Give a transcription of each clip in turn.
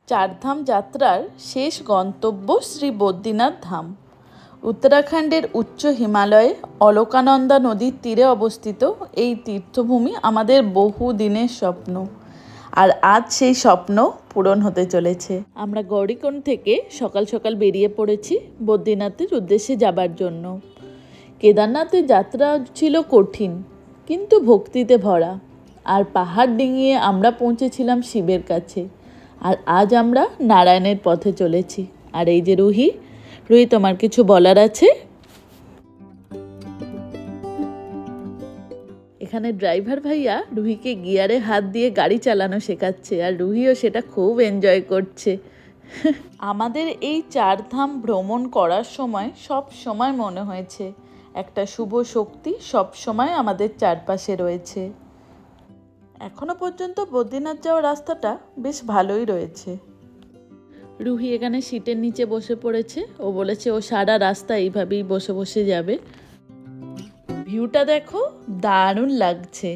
চারধাম যাত্রার শেষ গন্তব্য শ্রী বদ্রীনাথ ধাম। উত্তরাখণ্ডের উচ্চ হিমালয়ে অলকানন্দা নদীর তীরে অবস্থিত এই তীর্থভূমি আমাদের বহু দিনের স্বপ্ন, আর আজ সেই স্বপ্ন পূরণ হতে চলেছে। আমরা গৌরীকুণ্ড থেকে সকাল সকাল বেরিয়ে পড়েছি বদ্রীনাথের উদ্দেশ্যে যাবার জন্য। কেদারনাথের যাত্রা ছিল কঠিন কিন্তু ভক্তিতে ভরা, আর পাহাড় ডিঙিয়ে আমরা পৌঁছেছিলাম শিবের কাছে। আর আজ আমরা নারায়ণের পথে চলেছি। আর এই যে রুহি, তোমার কিছু বলার আছে? এখানে ড্রাইভার ভাইয়া রুহিকে গিয়ারে হাত দিয়ে গাড়ি চালানো শেখাচ্ছে, আর রুহিও সেটা খুব এনজয় করছে। আমাদের এই চারধাম ভ্রমণ করার সময় সব সময় মনে হয়েছে একটা শুভ শক্তি সব সময় আমাদের চারপাশে রয়েছে। এখনো পর্যন্ত বদ্রীনাথ যাওয়ার রাস্তাটা বেশ ভালোই রয়েছে। রুহি এখানে সিটের নিচে বসে পড়েছে। ও বলেছে ও সারা রাস্তা এইভাবেই বসে বসে যাবে। ভিউটা দেখো, দারুণ লাগছে।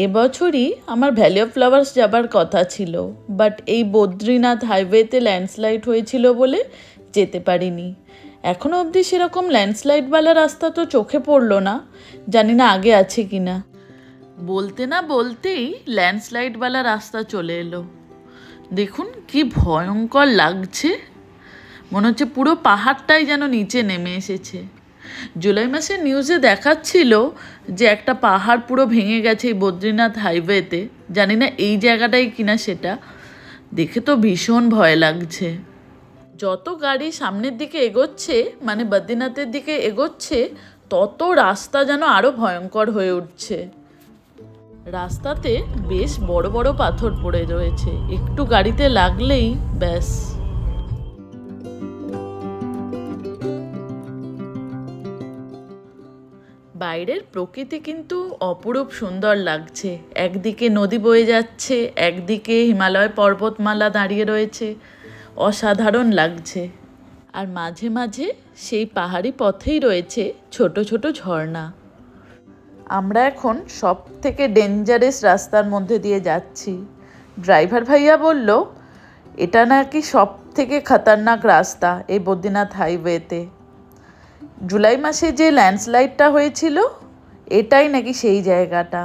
এবছরই আমার ভ্যালি অফ ফ্লাওয়ার্স যাবার কথা ছিল, বাট এই বদ্রীনাথ হাইওয়েতে ল্যান্ডস্লাইড হয়েছিল বলে যেতে পারিনি। এখনও অবধি সেরকম ল্যান্ডস্লাইডওয়ালা রাস্তা তো চোখে পড়লো না, জানি না আগে আছে কিনা। বলতে না বলতেই ল্যান্ডস্লাইডওয়ালা রাস্তা চলে এলো। দেখুন কি ভয়ঙ্কর লাগছে, মনে হচ্ছে পুরো পাহাড়টাই যেন নিচে নেমে এসেছে। জুলাই মাসে নিউজে দেখাচ্ছিল যে একটা পাহাড় পুরো ভেঙে গেছে এই বদ্রীনাথ হাইওয়েতে, জানি না এই জায়গাটাই কিনা সেটা। দেখে তো ভীষণ ভয় লাগছে। যত গাড়ি সামনের দিকে এগোচ্ছে, মানে বদ্রীনাথের দিকে এগোচ্ছে, তত রাস্তা যেন আরও ভয়ঙ্কর হয়ে উঠছে। রাস্তাতে বেশ বড় বড় পাথর পড়ে রয়েছে, একটু গাড়িতে লাগলেই ব্যাস। বাইরের প্রকৃতি কিন্তু অপরূপ সুন্দর লাগছে। একদিকে নদী বয়ে যাচ্ছে, একদিকে হিমালয় পর্বতমালা দাঁড়িয়ে রয়েছে, অসাধারণ লাগছে। আর মাঝে মাঝে সেই পাহাড়ি পথেই রয়েছে ছোট ছোট ঝর্ণা। আমরা এখন সব থেকে ডেঞ্জারাস রাস্তার মধ্যে দিয়ে যাচ্ছি। ড্রাইভার ভাইয়া বলল এটা নাকি সব থেকে খতরনাক রাস্তা এই বদ্রীনাথ হাইওয়েতে। জুলাই মাসে যে ল্যান্ডস্লাইডটা হয়েছিল এটাই নাকি সেই জায়গাটা।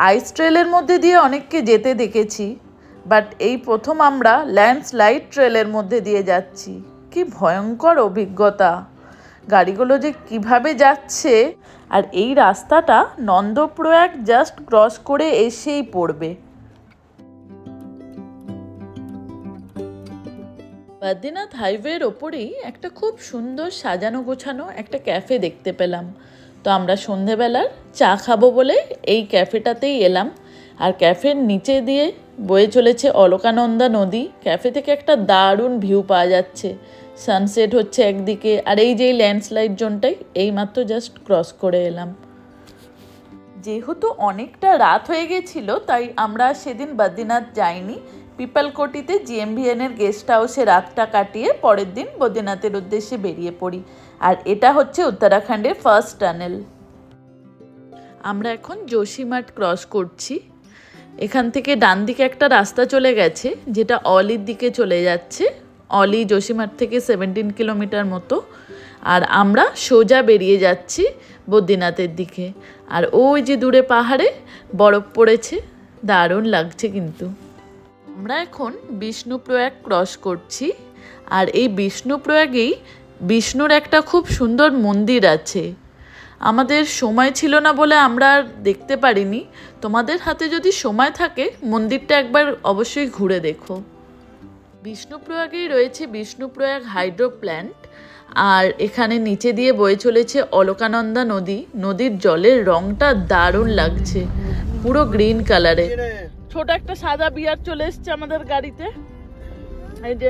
আইস ট্রেলের মধ্যে দিয়ে অনেককে যেতে দেখেছি, বাট এই প্রথম আমরা ল্যান্ডস্লাইড ট্রেলের মধ্যে দিয়ে যাচ্ছি। কি ভয়ঙ্কর অভিজ্ঞতা, গাড়িগুলো যে কিভাবে যাচ্ছে। আর এই রাস্তাটা নন্দপ্রয়াগ জাস্ট ক্রস করে এসেই পড়বে। বদ্রীনাথ হাইওয়ের ওপরেই একটা খুব সুন্দর সাজানো গোছানো একটা ক্যাফে দেখতে পেলাম। তো আমরা সন্ধেবেলার চা খাবো বলে এই ক্যাফেটাতেই এলাম। আর ক্যাফের নিচে দিয়ে বয়ে চলেছে অলকানন্দা নদী। ক্যাফে থেকে একটা দারুণ ভিউ পাওয়া যাচ্ছে, সানসেট হচ্ছে একদিকে, আর এই যে ল্যান্ডস্লাইড জোনটাই এইমাত্র জাস্ট ক্রস করে এলাম। যেহেতু অনেকটা রাত হয়ে গেছিল তাই আমরা সেদিন বদ্রীনাথ যাইনি। পিপালকোটিতে জিএমভিএনের গেস্ট হাউসে রাতটা কাটিয়ে পরের দিন বদ্রীনাথের উদ্দেশ্যে বেরিয়ে পড়ি। আর এটা হচ্ছে উত্তরাখণ্ডের ফার্স্ট টানেল। আমরা এখন জোশীমঠ ক্রস করছি। এখান থেকে ডান দিকে একটা রাস্তা চলে গেছে যেটা অলির দিকে চলে যাচ্ছে। অলি জোশীমঠ থেকে 17 কিলোমিটার মতো। আর আমরা সোজা বেরিয়ে যাচ্ছি বদ্রীনাথের দিকে। আর ওই যে দূরে পাহাড়ে বরফ পড়েছে, দারুণ লাগছে কিন্তু। আমরা এখন বিষ্ণুপ্রয়াগ ক্রস করছি। আর এই বিষ্ণুপ্রয়াগেই বিষ্ণুর একটা খুব সুন্দর মন্দির আছে। আমাদের সময় ছিল না বলে আমরা আর দেখতে পারিনি। তোমাদের হাতে যদি সময় থাকে মন্দিরটা একবার অবশ্যই ঘুরে দেখো। বিষ্ণুপ্রয়াগেই রয়েছে বিষ্ণুপ্রয়াগ হাইড্রো প্ল্যান্ট। আর এখানে নিচে দিয়ে বয়ে চলেছে অলকানন্দা নদী। নদীর জলের রংটা দারুণ লাগছে, পুরো গ্রিন কালারে। ছোট একটা সাদা বিয়ার চলে এসছে আমাদের গাড়িতে। এই যে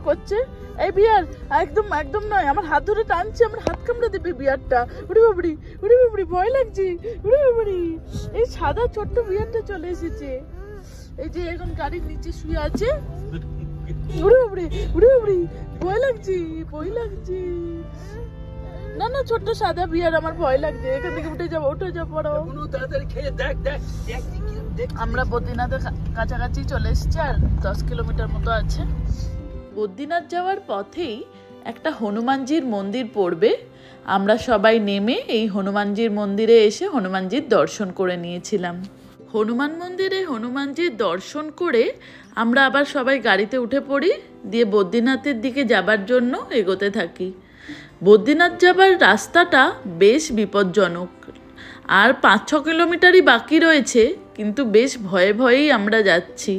করছে, এই বিয়ার একদম একদম নয়, আমার হাত ধরে টানছে, আমার হাত কামড়ে দেবে বিয়ারটা। উড়ি বাবড়ি উড়ি বাবড়ি, ভয় লাগছে, উড়ি বাবড়ি। এই সাদা ছোট্ট বিয়ারটা চলে এসেছে। এই যে এখন গাড়ির নিচে শুয়ে আছে। উড়ি বাবড়ি উড়ি বাবড়ি, ভয় লাগছে ভয় লাগছে। না না, ছোট্ট সাদা বিয়ার, আমার ভয় লাগছে, এখান থেকে উঠে যাবো, উঠে যাবো। আমরা বদ্রীনাথের কাছাকাছি চলে এসেছি, আর 10 কিলোমিটার মতো আছে। বদ্রীনাথ যাওয়ার পথেই একটা হনুমানজির মন্দির পড়বে। আমরা সবাই নেমে এই হনুমানজির মন্দিরে এসে হনুমানজির দর্শন করে নিয়েছিলাম। হনুমান মন্দিরে হনুমানজির দর্শন করে আমরা আবার সবাই গাড়িতে উঠে পড়ি, দিয়ে বদ্রীনাথের দিকে যাবার জন্য এগোতে থাকি। বদ্রীনাথ যাবার রাস্তাটা বেশ বিপজ্জনক, আর 5-6 কিলোমিটারই বাকি রয়েছে, কিন্তু বেশ ভয়ে ভয়েই আমরা যাচ্ছি।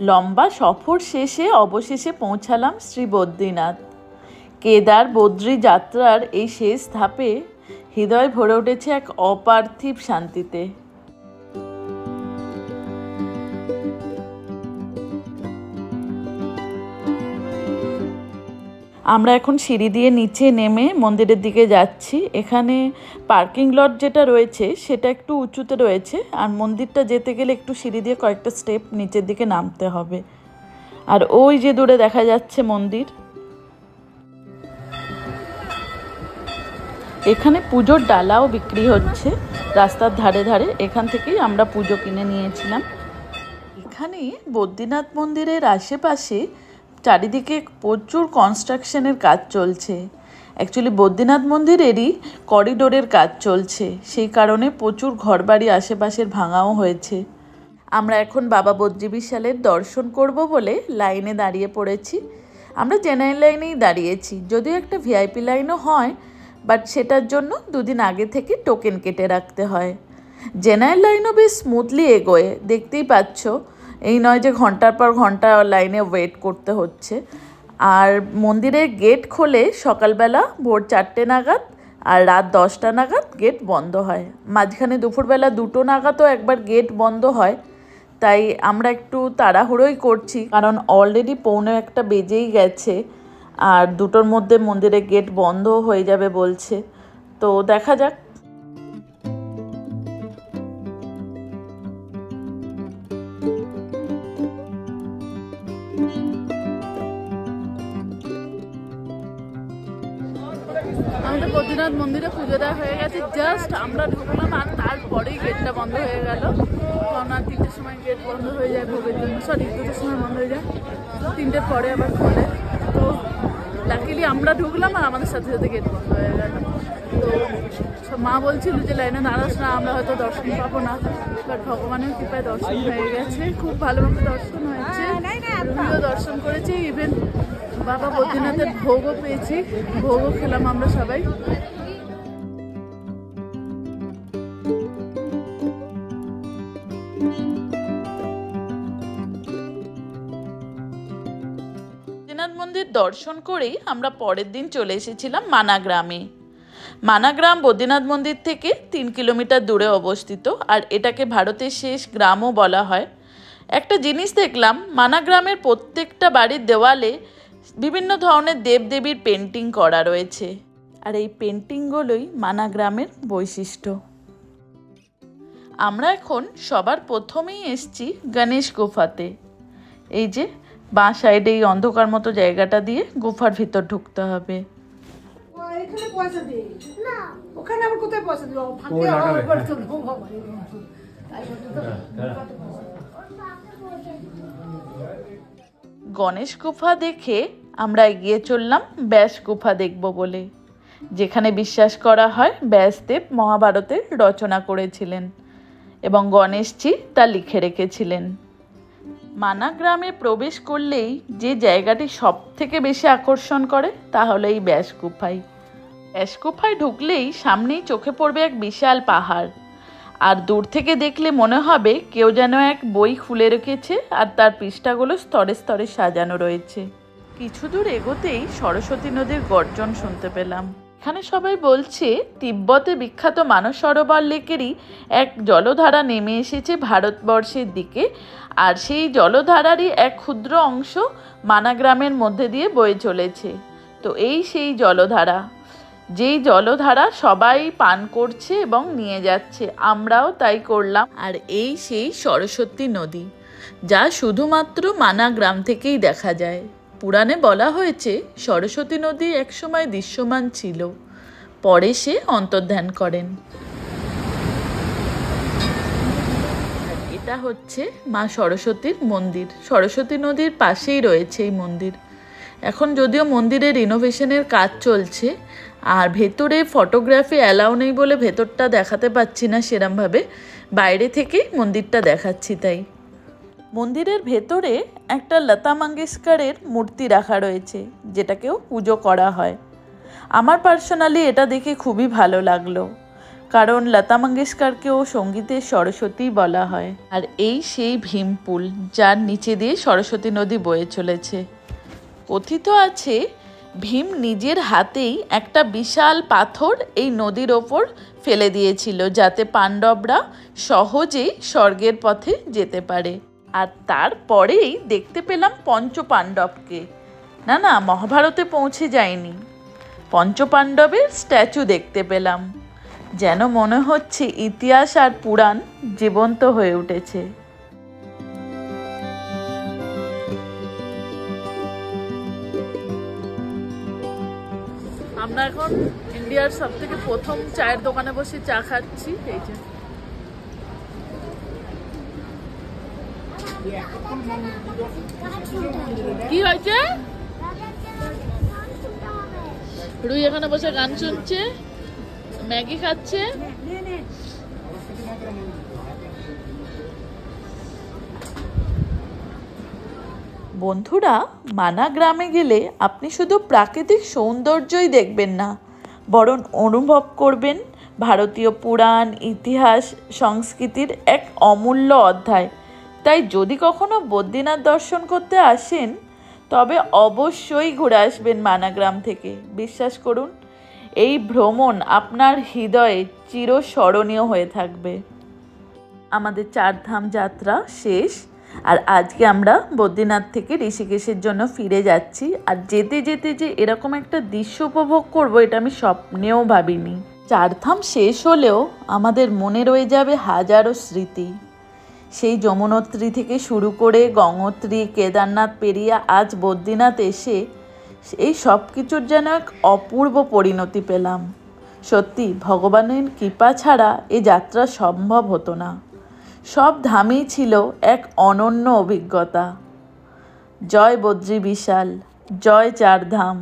লম্বা সফর শেষে অবশেষে পৌঁছালাম শ্রী বদ্রীনাথ। কেদার বদ্রী যাত্রার এই শেষ ধাপে হৃদয় ভরে উঠেছে এক অপার্থিব শান্তিতে। আমরা এখন সিঁড়ি দিয়ে নিচে নেমে মন্দিরের দিকে যাচ্ছি। এখানে পার্কিং লট যেটা রয়েছে সেটা একটু উঁচুতে রয়েছে, আর মন্দিরটা যেতে গেলে একটু সিঁড়ি দিয়ে কয়েকটা স্টেপ নিচের দিকে নামতে হবে। আর ওই যে দূরে দেখা যাচ্ছে মন্দির। এখানে পুজোর ডালাও বিক্রি হচ্ছে রাস্তার ধারে ধারে, এখান থেকেই আমরা পুজো কিনে নিয়েছিলাম। এখানে বদ্রীনাথ মন্দিরের আশেপাশে চারিদিকে প্রচুর কনস্ট্রাকশনের কাজ চলছে। অ্যাকচুয়ালি বদ্রীনাথ মন্দিরেরই করিডোরের কাজ চলছে, সেই কারণে প্রচুর ঘরবাড়ি আশেপাশের ভাঙাও হয়েছে। আমরা এখন বাবা বদ্রী বিশালের দর্শন করব বলে লাইনে দাঁড়িয়ে পড়েছি। আমরা জেনারেল লাইনেই দাঁড়িয়েছি, যদিও একটা ভিআইপি লাইনও হয়, বাট সেটার জন্য 2 দিন আগে থেকে টোকেন কেটে রাখতে হয়। জেনারেল লাইনও বেশ স্মুথলি এগোয়, দেখতেই পাচ্ছ। এই নয় যে ঘন্টার পর ঘন্টা লাইনে ওয়েট করতে হচ্ছে। আর মন্দিরের গেট খোলে সকালবেলা ভোর 4টে নাগাদ, আর রাত 10টা নাগাদ গেট বন্ধ হয়। মাঝখানে দুপুরবেলা 2টো নাগাদও একবার গেট বন্ধ হয়। তাই আমরা একটু তাড়াহুড়োই করছি, কারণ অলরেডি 1:45 বেজেই গেছে, আর 2টোর মধ্যে মন্দিরের গেট বন্ধ হয়ে যাবে বলছে। তো দেখা যাক। আমাদের বদ্রীনাথ মন্দিরে পুজো দেওয়া হয়ে গেছে, জাস্ট আমরা ঢুকলাম আর তারপরেই গেটটা বন্ধ হয়ে গেল। কারণ 3টের সময় গেট বন্ধ হয়ে যায় ভোগের জন্য, সরি 2টোর সময় বন্ধ হয়ে যায়, 3টের পরে আবার খোলে। তো লাকিলি আমরা ঢুকলাম আর আমাদের সাথে সাথে গেট বন্ধ হয়ে গেল। তো মা বলছিল যে লাইনে দাঁড়াস না, আমরা হয়তো দর্শন পাবো না, বাট ভগবানের কৃপায় দর্শন হয়ে গেছে, খুব ভালোভাবে দর্শন হয়েছে। রুমিও দর্শন করেছি, ইভেন বাবা বদ্রীনাথের ভোগও পেয়েছি, ভোগও খেলাম আমরা সবাই। বদ্রীনাথ মন্দির দর্শন করেই আমরা পরের দিন চলে এসেছিলাম মানাগ্রামে। মানাগ্রাম বদ্রীনাথ মন্দির থেকে 3 কিলোমিটার দূরে অবস্থিত, আর এটাকে ভারতের শেষ গ্রামও বলা হয়। একটা জিনিস দেখলাম, মানাগ্রামের প্রত্যেকটা বাড়ির দেওয়ালে বিভিন্ন ধরনের দেবদেবীর পেন্টিং করা রয়েছে, আর এই পেন্টিংগুলোই মানাগ্রামের বৈশিষ্ট্য। আমরা এখন সবার প্রথমেই এসছি গণেশ গুফাতে। এই যে বাঁ সাইডে এই অন্ধকার মতো জায়গাটা দিয়ে গুফার ভিতর ঢুকতে হবে। গণেশ গুফা দেখে আমরা এগিয়ে চললাম ব্যাস গুফা দেখব বলে, যেখানে বিশ্বাস করা হয় ব্যাসদেব মহাভারতের রচনা করেছিলেন এবং গণেশজি তা লিখে রেখেছিলেন। মানাগ্রামে প্রবেশ করলেই যে জায়গাটি সব থেকে বেশি আকর্ষণ করে তা হলো এই ব্যাস গুফাই। ব্যাস গুফায় ঢুকলেই সামনেই চোখে পড়বে এক বিশাল পাহাড়, আর দূর থেকে দেখলে মনে হবে কেউ যেন এক বই খুলে রেখেছে, আর তার পৃষ্ঠাগুলো স্তরে স্তরে সাজানো রয়েছে। কিছু দূর এগোতেই সরস্বতী নদীর গর্জন শুনতে পেলাম। এখানে সবাই বলছে তিব্বতে বিখ্যাত মানস সরোবর লেকেরই এক জলধারা নেমে এসেছে ভারতবর্ষের দিকে, আর সেই জলধারারই এক ক্ষুদ্র অংশ মানাগ্রামের মধ্যে দিয়ে বয়ে চলেছে। তো এই সেই জলধারা, যেই জলধারা সবাই পান করছে এবং নিয়ে যাচ্ছে, আমরাও তাই করলাম। আর এই সেই সরস্বতী নদী, যা শুধুমাত্র মানা গ্রাম থেকেই দেখা যায়। পুরাণে বলা হয়েছে সরস্বতী নদী একসময় দৃশ্যমান ছিল, পরে সে অন্তর্ধান করেন। এটা হচ্ছে মা সরস্বতীর মন্দির, সরস্বতী নদীর পাশেই রয়েছে এই মন্দির। এখন যদিও মন্দিরের রিনোভেশনের কাজ চলছে, আর ভেতরে ফটোগ্রাফি অ্যালাউ নেই বলে ভেতরটা দেখাতে পাচ্ছি না সেরমভাবে, বাইরে থেকেই মন্দিরটা দেখাচ্ছি। তাই মন্দিরের ভেতরে একটা লতা মঙ্গেশকরের মূর্তি রাখা রয়েছে, যেটাকেও পুজো করা হয়। আমার পার্সোনালি এটা দেখে খুবই ভালো লাগলো, কারণ লতা মঙ্গেশকরকেও সঙ্গীতের সরস্বতী বলা হয়। আর এই সেই ভীমপুল, যার নিচে দিয়ে সরস্বতী নদী বয়ে চলেছে। কথিত আছে ভীম নিজের হাতেই একটা বিশাল পাথর এই নদীর ওপর ফেলে দিয়েছিল, যাতে পাণ্ডবরা সহজেই স্বর্গের পথে যেতে পারে। আর তারপরেই দেখতে পেলাম পঞ্চপাণ্ডবকে। না, মহাভারতে পৌঁছে যায়নি, পঞ্চপাণ্ডবের স্ট্যাচু দেখতে পেলাম। যেন মনে হচ্ছে ইতিহাস আর পুরাণ জীবন্ত হয়ে উঠেছে। আমরা এখন ইন্ডিয়ার সব থেকে প্রথম চায়ের দোকানে বসে চা খাচ্ছি। এই যে কি হয়েছে, রুই এখানে বসে গান শুনছে, ম্যাগি খাচ্ছে। বন্ধুরা, মানা গ্রামে গেলে আপনি শুধু প্রাকৃতিক সৌন্দর্যই দেখবেন না, বরং অনুভব করবেন ভারতীয় পুরাণ, ইতিহাস, সংস্কৃতির এক অমূল্য অধ্যায়। তাই যদি কখনো বদ্রীনাথ দর্শন করতে আসেন, তবে অবশ্যই ঘুরে আসবেন মানা গ্রাম থেকে। বিশ্বাস করুন, এই ভ্রমণ আপনার হৃদয়ে চিরস্মরণীয় হয়ে থাকবে। আমাদের চারধাম যাত্রা শেষ, আর আজকে আমরা বদ্রীনাথ থেকে ঋষিকেশের জন্য ফিরে যাচ্ছি। আর যেতে যেতে যে এরকম একটা দৃশ্য উপভোগ করব, এটা আমি স্বপ্নেও ভাবিনি। চারধাম শেষ হলেও আমাদের মনে রয়ে যাবে হাজারো স্মৃতি। সেই যমুনোত্রী থেকে শুরু করে গঙ্গোত্রী, কেদারনাথ পেরিয়ে আজ বদ্রীনাথ এসে এই সব কিছুর যেন এক অপূর্ব পরিণতি পেলাম। সত্যি ভগবানের কৃপা ছাড়া এ যাত্রা সম্ভব হতো না। সব ধামেই ছিল এক অনন্য অভিজ্ঞতা। জয় বদ্রী বিশাল, জয় চারধাম।